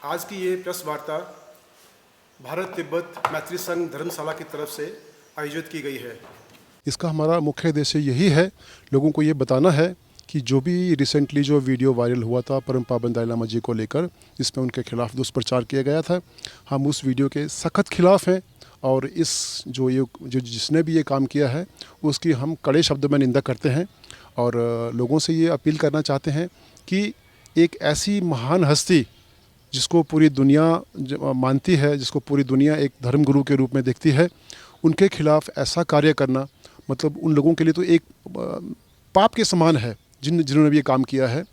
आज की ये प्रेस वार्ता भारत तिब्बत मैत्री संघ धर्मशाला की तरफ से आयोजित की गई है। इसका हमारा मुख्य उद्देश्य यही है, लोगों को ये बताना है कि जो भी रिसेंटली जो वीडियो वायरल हुआ था परम पावन दलाई लामा जी को लेकर, जिसमें उनके खिलाफ दुष्प्रचार किया गया था, हम उस वीडियो के सख्त खिलाफ़ हैं और इस जो जिसने भी ये काम किया है उसकी हम कड़े शब्दों में निंदा करते हैं और लोगों से ये अपील करना चाहते हैं कि एक ऐसी महान हस्ती जिसको पूरी दुनिया मानती है, जिसको पूरी दुनिया एक धर्मगुरु के रूप में देखती है, उनके खिलाफ़ ऐसा कार्य करना मतलब उन लोगों के लिए तो एक पाप के समान है जिन्होंने भी ये काम किया है।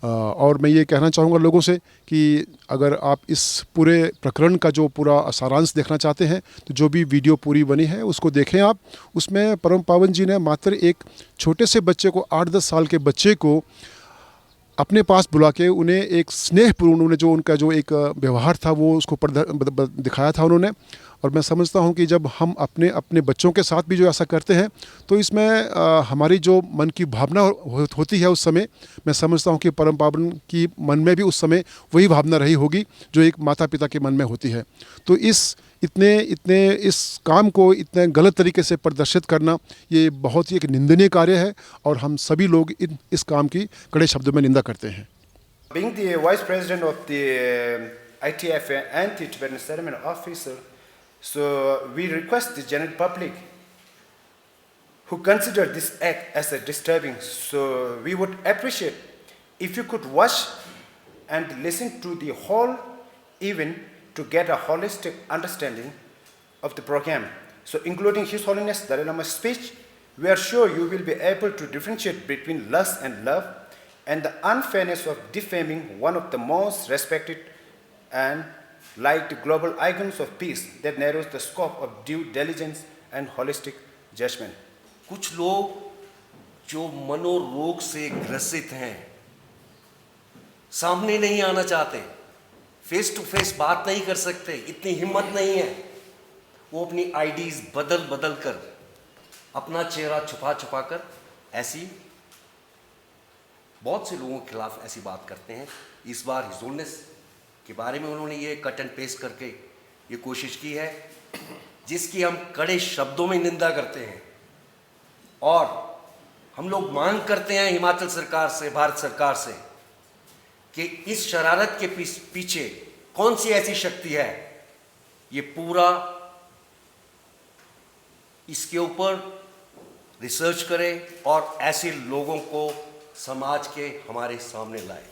और मैं ये कहना चाहूँगा लोगों से कि अगर आप इस पूरे प्रकरण का जो पूरा सारांश देखना चाहते हैं तो जो भी वीडियो पूरी बनी है उसको देखें आप। उसमें परम पावन जी ने मात्र एक छोटे से बच्चे को 8-10 साल के बच्चे को अपने पास बुला के उन्हें एक स्नेहपूर्ण उन्होंने जो उनका जो एक व्यवहार था वो उसको दिखाया था उन्होंने। और मैं समझता हूँ कि जब हम अपने अपने बच्चों के साथ भी जो ऐसा करते हैं तो इसमें हमारी जो मन की भावना होती है उस समय, मैं समझता हूँ कि परम पावन की मन में भी उस समय वही भावना रही होगी जो एक माता पिता के मन में होती है। तो इस काम को इतने गलत तरीके से प्रदर्शित करना ये बहुत ही एक निंदनीय कार्य है और हम सभी लोग इस काम की कड़े शब्दों में निंदा करते हैं। Being the Vice President of the ITF Anti-Tibetan Settlement Officer, so we request the general public who consider this act as a disturbing, so we would appreciate if you could watch and listen to the whole event to get a holistic understanding of the program. So including His Holiness Dalai Lama's speech, we are sure you will be able to differentiate between lust and love and the unfairness of defaming one of the most respected and liked global icons of peace that narrows the scope of due diligence and holistic judgment. कुछ लोग जो मनोरोग से ग्रसित हैं, सामने नहीं आना चाहते, फेस टू फेस बात नहीं कर सकते, इतनी हिम्मत नहीं है, वो अपनी आईडीज बदल बदल कर अपना चेहरा छुपा छुपा कर ऐसी बहुत से लोगों के खिलाफ ऐसी बात करते हैं। इस बार हिज होलिनेस के बारे में उन्होंने ये कट एंड पेस्ट करके ये कोशिश की है जिसकी हम कड़े शब्दों में निंदा करते हैं और हम लोग मांग करते हैं हिमाचल सरकार से, भारत सरकार से कि इस शरारत के पीछे कौन सी ऐसी शक्ति है, ये पूरा इसके ऊपर रिसर्च करें और ऐसे लोगों को समाज के हमारे सामने लाए।